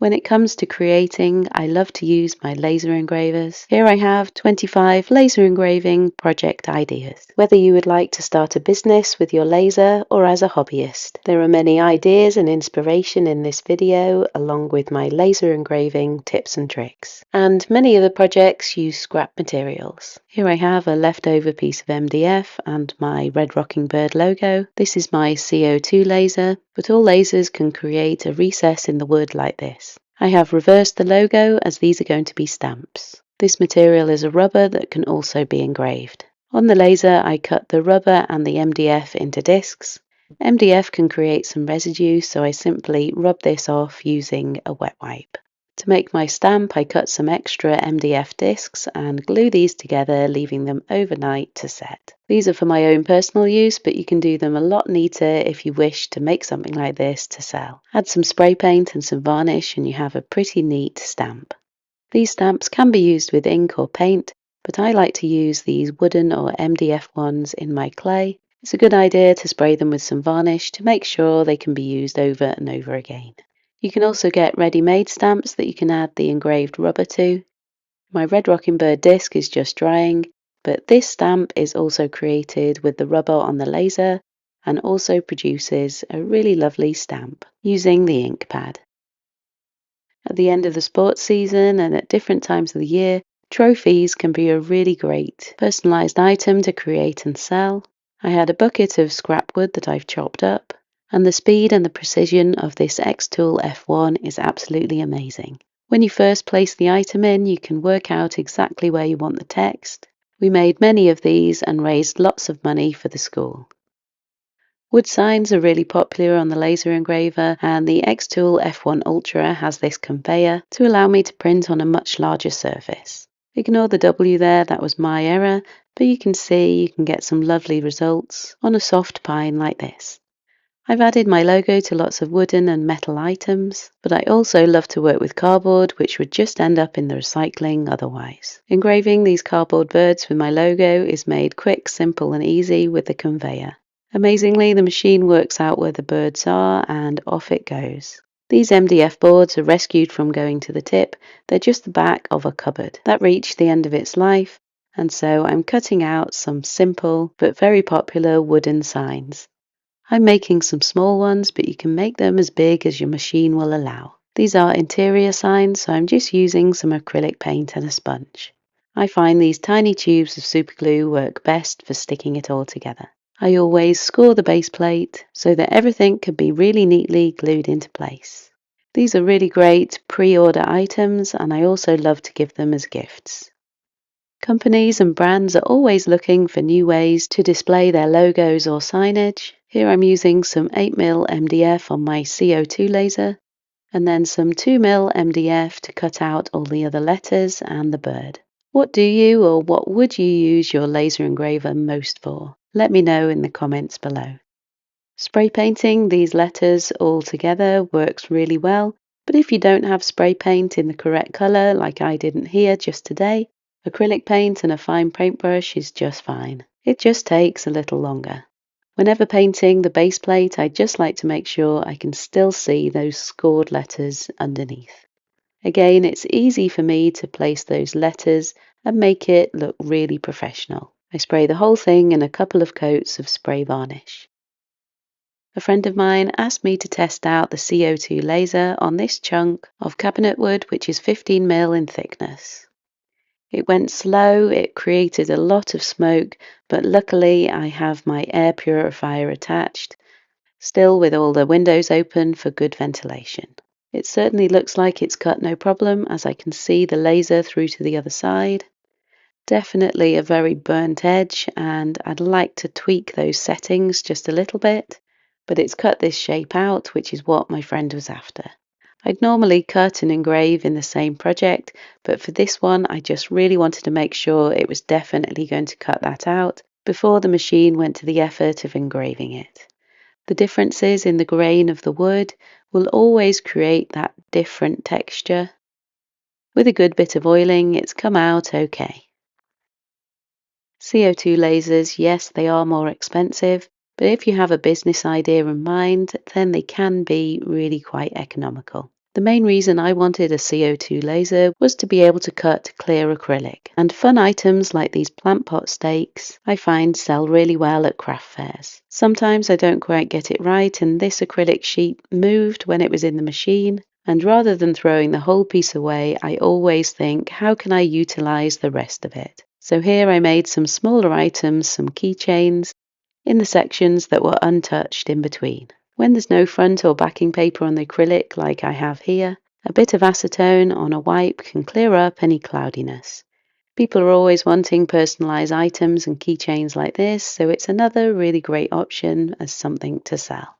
When it comes to creating, I love to use my laser engravers. Here I have 25 laser engraving project ideas. Whether you would like to start a business with your laser or as a hobbyist, there are many ideas and inspiration in this video, along with my laser engraving tips and tricks. And many of the projects use scrap materials. Here I have a leftover piece of MDF and my red rocking bird logo. This is my CO2 laser, but all lasers can create a recess in the wood like this. I have reversed the logo as these are going to be stamps. This material is a rubber that can also be engraved. On the laser, I cut the rubber and the MDF into discs. MDF can create some residue, so I simply rub this off using a wet wipe. To make my stamp, I cut some extra MDF discs and glue these together, leaving them overnight to set. These are for my own personal use, but you can do them a lot neater if you wish to make something like this to sell. Add some spray paint and some varnish and you have a pretty neat stamp. These stamps can be used with ink or paint, but I like to use these wooden or MDF ones in my clay. It's a good idea to spray them with some varnish to make sure they can be used over and over again. You can also get ready-made stamps that you can add the engraved rubber to. My red rocking bird disc is just drying, but this stamp is also created with the rubber on the laser and also produces a really lovely stamp using the ink pad. At the end of the sports season and at different times of the year, trophies can be a really great personalized item to create and sell. I had a bucket of scrap wood that I've chopped up, and the speed and the precision of this xTool F1 is absolutely amazing. When you first place the item in, you can work out exactly where you want the text. We made many of these and raised lots of money for the school. Wood signs are really popular on the laser engraver, and the xTool F1 Ultra has this conveyor to allow me to print on a much larger surface. Ignore the W there, that was my error, but you can see you can get some lovely results on a soft pine like this. I've added my logo to lots of wooden and metal items, but I also love to work with cardboard, which would just end up in the recycling otherwise. Engraving these cardboard birds with my logo is made quick, simple and easy with the conveyor. Amazingly, the machine works out where the birds are and off it goes. These MDF boards are rescued from going to the tip. They're just the back of a cupboard that reached the end of its life, and so I'm cutting out some simple but very popular wooden signs. I'm making some small ones, but you can make them as big as your machine will allow. These are interior signs, so I'm just using some acrylic paint and a sponge. I find these tiny tubes of superglue work best for sticking it all together. I always score the base plate so that everything can be really neatly glued into place. These are really great pre-order items, and I also love to give them as gifts. Companies and brands are always looking for new ways to display their logos or signage. Here I'm using some 8mm MDF on my CO2 laser, and then some 2mm MDF to cut out all the other letters and the bird. What do you or what would you use your laser engraver most for? Let me know in the comments below. Spray painting these letters all together works really well, but if you don't have spray paint in the correct colour, like I didn't here just today, acrylic paint and a fine paintbrush is just fine. It just takes a little longer. Whenever painting the base plate, I just like to make sure I can still see those scored letters underneath. Again, it's easy for me to place those letters and make it look really professional. I spray the whole thing in a couple of coats of spray varnish. A friend of mine asked me to test out the CO2 laser on this chunk of cabinet wood, which is 15mm in thickness. It went slow, it created a lot of smoke, but luckily I have my air purifier attached, still with all the windows open for good ventilation. It certainly looks like it's cut no problem, as I can see the laser through to the other side. Definitely a very burnt edge, and I'd like to tweak those settings just a little bit, but it's cut this shape out, which is what my friend was after. I'd normally cut and engrave in the same project, but for this one I just really wanted to make sure it was definitely going to cut that out before the machine went to the effort of engraving it. The differences in the grain of the wood will always create that different texture. With a good bit of oiling, it's come out okay. CO2 lasers, yes, they are more expensive, but if you have a business idea in mind, then they can be really quite economical. The main reason I wanted a CO2 laser was to be able to cut clear acrylic, and fun items like these plant pot stakes I find sell really well at craft fairs. Sometimes I don't quite get it right, and this acrylic sheet moved when it was in the machine, and rather than throwing the whole piece away, I always think, how can I utilize the rest of it? So here I made some smaller items, some keychains, in the sections that were untouched in between. When there's no front or backing paper on the acrylic like I have here, a bit of acetone on a wipe can clear up any cloudiness. People are always wanting personalized items and keychains like this, so it's another really great option as something to sell.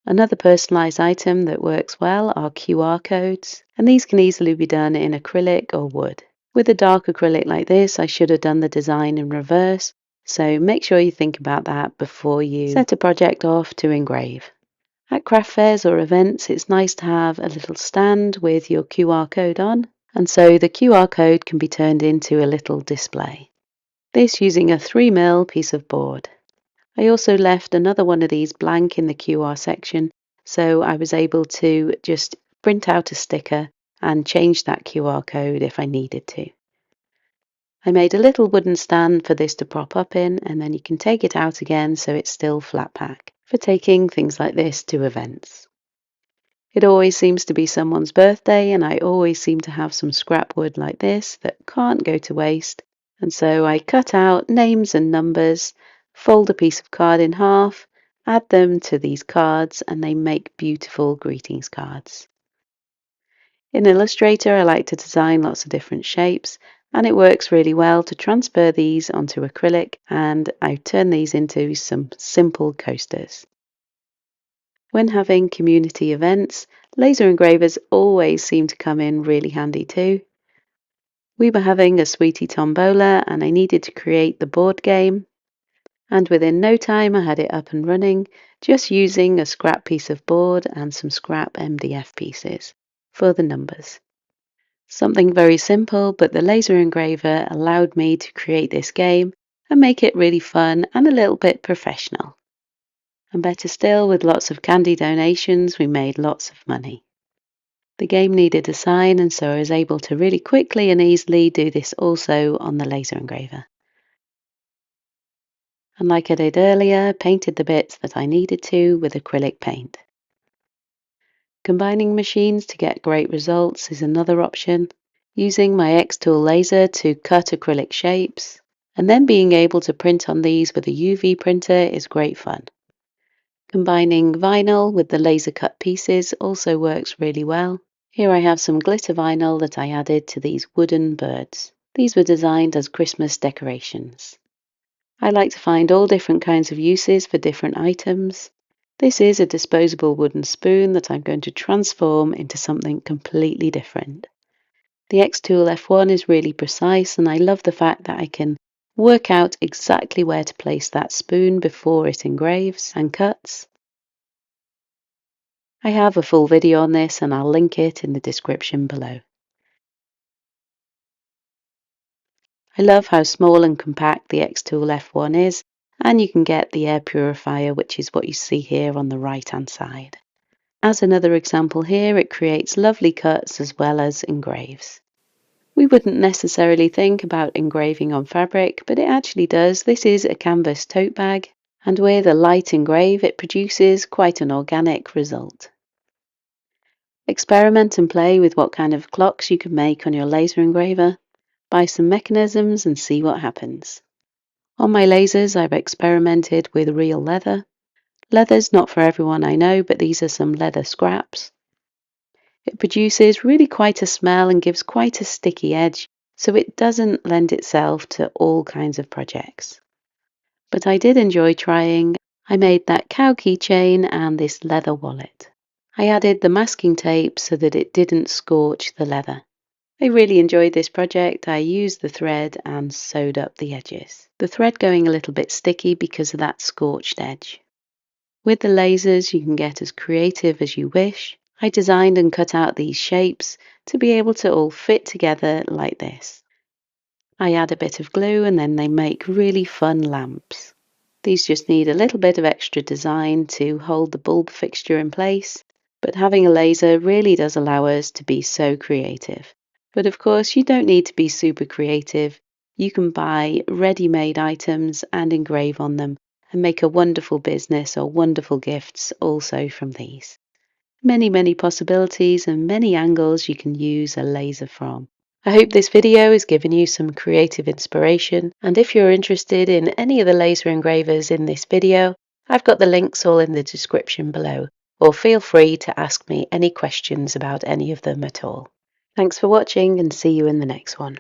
Another personalized item that works well are QR codes, and these can easily be done in acrylic or wood. With a dark acrylic like this, I should have done the design in reverse, so make sure you think about that before you set a project off to engrave. At craft fairs or events, it's nice to have a little stand with your QR code on, and so the QR code can be turned into a little display. This using a 3mm piece of board. I also left another one of these blank in the QR section, so I was able to just print out a sticker and change that QR code if I needed to. I made a little wooden stand for this to prop up in, and then you can take it out again so it's still flat pack for taking things like this to events. It always seems to be someone's birthday, and I always seem to have some scrap wood like this that can't go to waste, and so I cut out names and numbers, fold a piece of card in half, add them to these cards, and they make beautiful greetings cards. In Illustrator, I like to design lots of different shapes, and it works really well to transfer these onto acrylic, and I turn these into some simple coasters. When having community events, laser engravers always seem to come in really handy too. We were having a Sweetie Tombola, and I needed to create the board game, and within no time I had it up and running, just using a scrap piece of board and some scrap MDF pieces for the numbers. Something very simple, but the laser engraver allowed me to create this game and make it really fun and a little bit professional. And better still, with lots of candy donations, we made lots of money. The game needed a sign, and so I was able to really quickly and easily do this also on the laser engraver. And like I did earlier, painted the bits that I needed to with acrylic paint. Combining machines to get great results is another option. Using my xTool laser to cut acrylic shapes, and then being able to print on these with a UV printer is great fun. Combining vinyl with the laser cut pieces also works really well. Here I have some glitter vinyl that I added to these wooden birds. These were designed as Christmas decorations. I like to find all different kinds of uses for different items. This is a disposable wooden spoon that I'm going to transform into something completely different. The xTool F1 is really precise, and I love the fact that I can work out exactly where to place that spoon before it engraves and cuts. I have a full video on this, and I'll link it in the description below. I love how small and compact the xTool F1 is, and you can get the air purifier, which is what you see here on the right hand side. As another example here, it creates lovely cuts as well as engraves. We wouldn't necessarily think about engraving on fabric, but it actually does. This is a canvas tote bag, and with a light engrave it produces quite an organic result. Experiment and play with what kind of clocks you can make on your laser engraver. Buy some mechanisms and see what happens. On my lasers I've experimented with real leather. Leather's not for everyone, I know, but these are some leather scraps. It produces really quite a smell and gives quite a sticky edge, so it doesn't lend itself to all kinds of projects. But I did enjoy trying. I made that cow keychain and this leather wallet. I added the masking tape so that it didn't scorch the leather. I really enjoyed this project. I used the thread and sewed up the edges. The thread going a little bit sticky because of that scorched edge. With the lasers you can get as creative as you wish. I designed and cut out these shapes to be able to all fit together like this. I add a bit of glue and then they make really fun lamps. These just need a little bit of extra design to hold the bulb fixture in place, But having a laser really does allow us to be so creative. But of course, you don't need to be super creative. You can buy ready-made items and engrave on them and make a wonderful business or wonderful gifts also from these. Many, many possibilities and many angles you can use a laser from. I hope this video has given you some creative inspiration, and if you're interested in any of the laser engravers in this video, I've got the links all in the description below, or feel free to ask me any questions about any of them at all. Thanks for watching and see you in the next one.